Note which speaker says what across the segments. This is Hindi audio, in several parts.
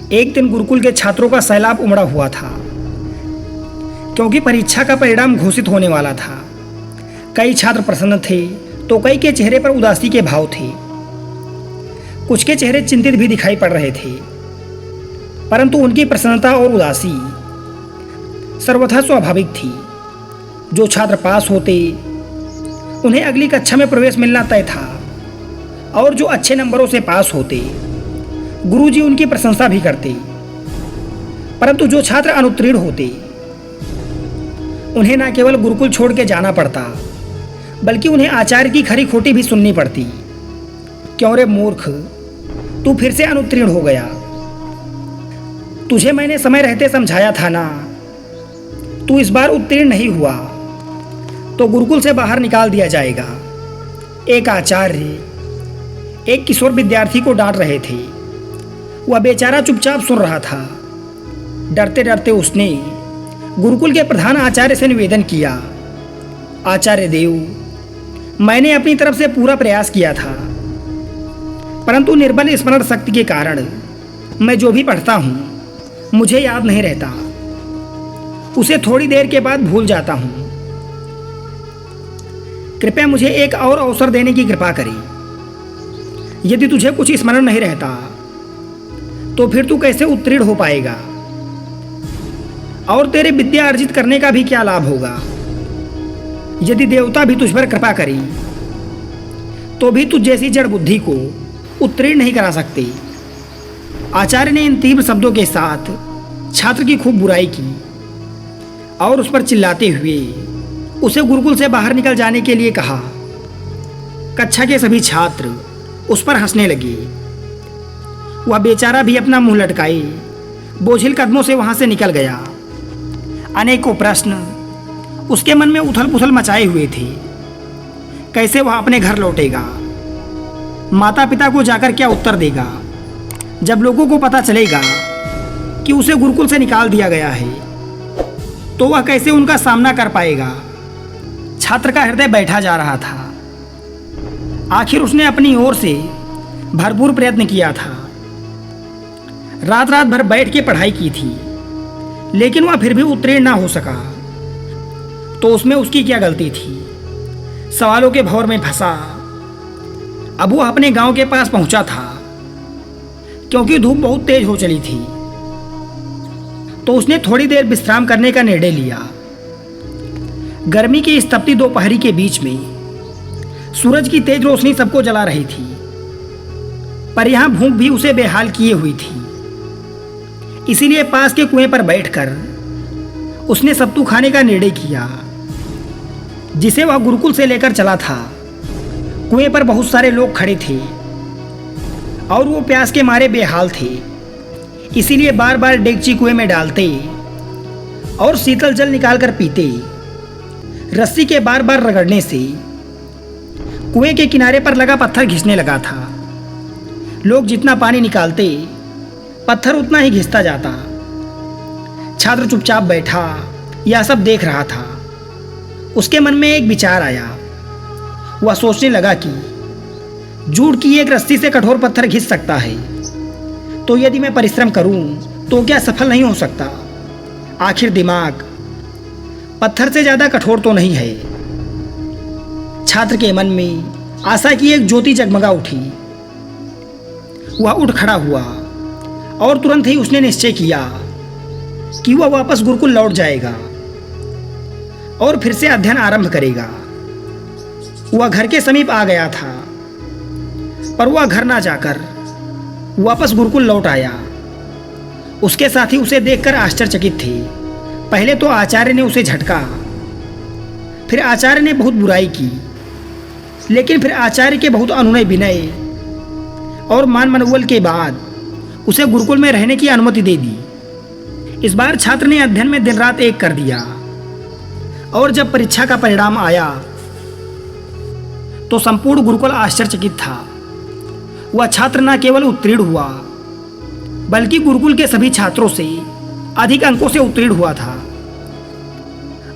Speaker 1: एक दिन गुरुकुल के छात्रों का सैलाब उमड़ा हुआ था, क्योंकि परीक्षा का परिणाम घोषित होने वाला था। कई छात्र प्रसन्न थे तो कई के चेहरे पर उदासी के भाव थे। कुछ के चेहरे चिंतित भी दिखाई पड़ रहे थे, परंतु उनकी प्रसन्नता और उदासी सर्वथा स्वाभाविक थी। जो छात्र पास होते उन्हें अगली कक्षा में प्रवेश मिलना तय था, और जो अच्छे नंबरों से पास होते गुरुजी उनकी प्रशंसा भी करते। परंतु जो छात्र अनुत्तीर्ण होते उन्हें न केवल गुरुकुल छोड़ के जाना पड़ता, बल्कि उन्हें आचार्य की खरी खोटी भी सुननी पड़ती। क्यों रे मूर्ख, तू फिर से अनुत्तीर्ण हो गया। तुझे मैंने समय रहते समझाया था ना, तू इस बार उत्तीर्ण नहीं हुआ तो गुरुकुल से बाहर निकाल दिया जाएगा। एक आचार्य एक किशोर विद्यार्थी को डांट रहे थे। वह बेचारा चुपचाप सुन रहा था। डरते डरते उसने गुरुकुल के प्रधान आचार्य से निवेदन किया, आचार्य देव, मैंने अपनी तरफ से पूरा प्रयास किया था, परंतु निर्बल स्मरण शक्ति के कारण मैं जो भी पढ़ता हूँ मुझे याद नहीं रहता। उसे थोड़ी देर के बाद भूल जाता हूँ। कृपया मुझे एक और अवसर देने की कृपा करें। यदि तुझे कुछ स्मरण नहीं रहता तो फिर तू कैसे उत्तीर्ण हो पाएगा, और तेरे विद्या अर्जित करने का भी क्या लाभ होगा। यदि देवता भी तुझ पर कृपा करें तो भी तुझ जैसी जड़ बुद्धि को उत्तीर्ण नहीं करा सकते। आचार्य ने इन तीव्र शब्दों के साथ छात्र की खूब बुराई की और उस पर चिल्लाते हुए उसे गुरुकुल से बाहर निकल जाने के लिए कहा। कक्षा के सभी छात्र उस पर हंसने लगे। वह बेचारा भी अपना मुंह लटकाए बोझिल कदमों से वहां से निकल गया। अनेकों प्रश्न उसके मन में उथल पुथल मचाए हुए थे। कैसे वह अपने घर लौटेगा, माता पिता को जाकर क्या उत्तर देगा जब लोगों को पता चलेगा कि उसे गुरुकुल से निकाल दिया गया है, तो वह कैसे उनका सामना कर पाएगा। छात्र का हृदय बैठा जा रहा था। आखिर उसने अपनी ओर से भरपूर प्रयत्न किया था। रात रात भर बैठ के पढ़ाई की थी, लेकिन वह फिर भी उत्तीर्ण ना हो सका। तो उसमें उसकी क्या गलती थी। सवालों के भंवर में फंसा। अब वो अपने गांव के पास पहुंचा था, क्योंकि धूप बहुत तेज हो चली थी। तो उसने थोड़ी देर विश्राम करने का निर्णय लिया। गर्मी की इस तपती दोपहरी के बीच में सूरज की तेज रोशनी सबको जला रही थी, पर यहां भूख भी उसे बेहाल किए हुई थी। इसीलिए पास के कुएं पर बैठकर उसने सत्तू खाने का निर्णय किया, जिसे वह गुरुकुल से लेकर चला था। कुएं पर बहुत सारे लोग खड़े थे और वो प्यास के मारे बेहाल थे। इसीलिए बार बार डेगची कुएं में डालते और शीतल जल निकालकर पीते। रस्सी के बार बार रगड़ने से कुएं के किनारे पर लगा पत्थर घिसने लगा था। लोग जितना पानी निकालते पत्थर उतना ही घिसता जाता। छात्र चुपचाप बैठा यह सब देख रहा था। उसके मन में एक विचार आया। वह सोचने लगा कि जूट की एक रस्सी से कठोर पत्थर घिस सकता है, तो यदि मैं परिश्रम करूं तो क्या सफल नहीं हो सकता। आखिर दिमाग पत्थर से ज्यादा कठोर तो नहीं है। छात्र के मन में आशा की एक ज्योति जगमगा उठी। वह उठ खड़ा हुआ और तुरंत ही उसने निश्चय किया कि वह वापस गुरुकुल लौट जाएगा और फिर से अध्ययन आरंभ करेगा। वह घर के समीप आ गया था, पर वह घर ना जाकर वापस गुरुकुल लौट आया। उसके साथी उसे देखकर आश्चर्यचकित थे। पहले तो आचार्य ने उसे झटका, फिर आचार्य ने बहुत बुराई की, लेकिन फिर आचार्य के बहुत अनुनय विनय और मान मनोबल के बाद उसे गुरुकुल में रहने की अनुमति दे दी। इस बार छात्र ने अध्ययन में दिन रात एक कर दिया, और जब परीक्षा का परिणाम आया तो संपूर्ण गुरुकुल आश्चर्यचकित था। वह छात्र न केवल उत्तीर्ण हुआ, बल्कि गुरुकुल के सभी छात्रों से अधिक अंकों से उत्तीर्ण हुआ था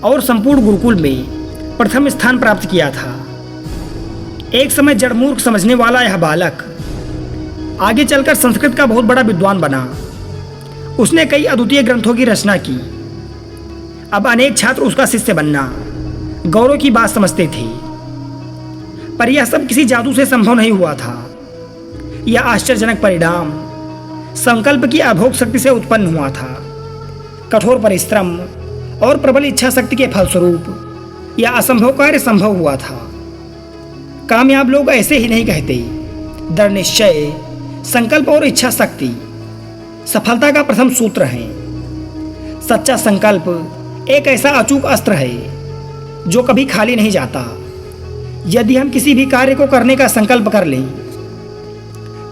Speaker 1: और संपूर्ण गुरुकुल में प्रथम स्थान प्राप्त किया था। एक समय जड़मूर्ख समझने वाला यह बालक आगे चलकर संस्कृत का बहुत बड़ा विद्वान बना। उसने कई अद्वितीय ग्रंथों की रचना की। अब अनेक छात्र उसका शिष्य बनना गौरव की बात समझते थे, पर यह सब किसी जादू से संभव नहीं हुआ था। यह आश्चर्यजनक परिणाम संकल्प की अभोग शक्ति से उत्पन्न हुआ था। कठोर परिश्रम और प्रबल इच्छा शक्ति के फलस्वरूप यह असंभव कार्य संभव हुआ था। कामयाब लोग ऐसे ही नहीं कहते। दृढ़ निश्चय, संकल्प और इच्छा शक्ति सफलता का प्रथम सूत्र है। सच्चा संकल्प एक ऐसा अचूक अस्त्र है जो कभी खाली नहीं जाता। यदि हम किसी भी कार्य को करने का संकल्प कर लें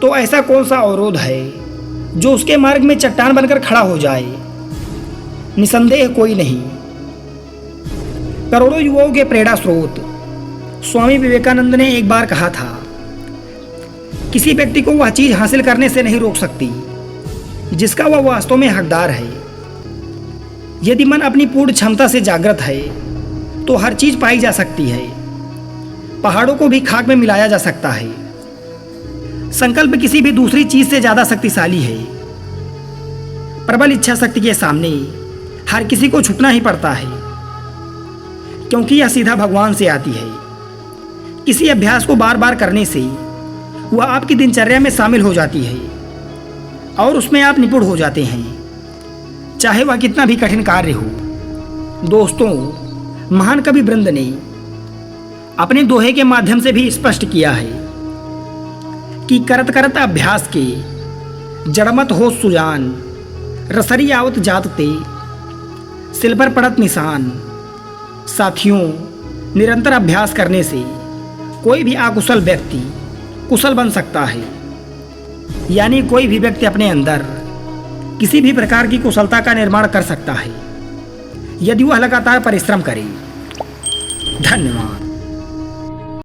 Speaker 1: तो ऐसा कौन सा अवरोध है जो उसके मार्ग में चट्टान बनकर खड़ा हो जाए? निसंदेह कोई नहीं। करोड़ों युवाओं के प्रेरणा स्रोत स्वामी विवेकानंद ने एक बार कहा था, किसी व्यक्ति को वह चीज हासिल करने से नहीं रोक सकती जिसका वह वास्तव में हकदार है। यदि मन अपनी पूर्ण क्षमता से जागृत है तो हर चीज पाई जा सकती है। पहाड़ों को भी खाक में मिलाया जा सकता है। संकल्प किसी भी दूसरी चीज से ज्यादा शक्तिशाली है। प्रबल इच्छा शक्ति के सामने हर किसी को झुकना ही पड़ता है, क्योंकि यह सीधा भगवान से आती है। किसी अभ्यास को बार बार करने से वह आपकी दिनचर्या में शामिल हो जाती है और उसमें आप निपुण हो जाते हैं, चाहे वह कितना भी कठिन कार्य हो। दोस्तों, महान कवि वृंद ने अपने दोहे के माध्यम से भी स्पष्ट किया है कि करत करत अभ्यास के जड़मत हो सुजान, रसरी आवत जातते सिल पर पड़त निशान। साथियों, निरंतर अभ्यास करने से कोई भी अकुशल व्यक्ति कुशल बन सकता है। यानी कोई भी व्यक्ति अपने अंदर किसी भी प्रकार की कुशलता का निर्माण कर सकता है यदि वह लगातार परिश्रम करे। धन्यवाद।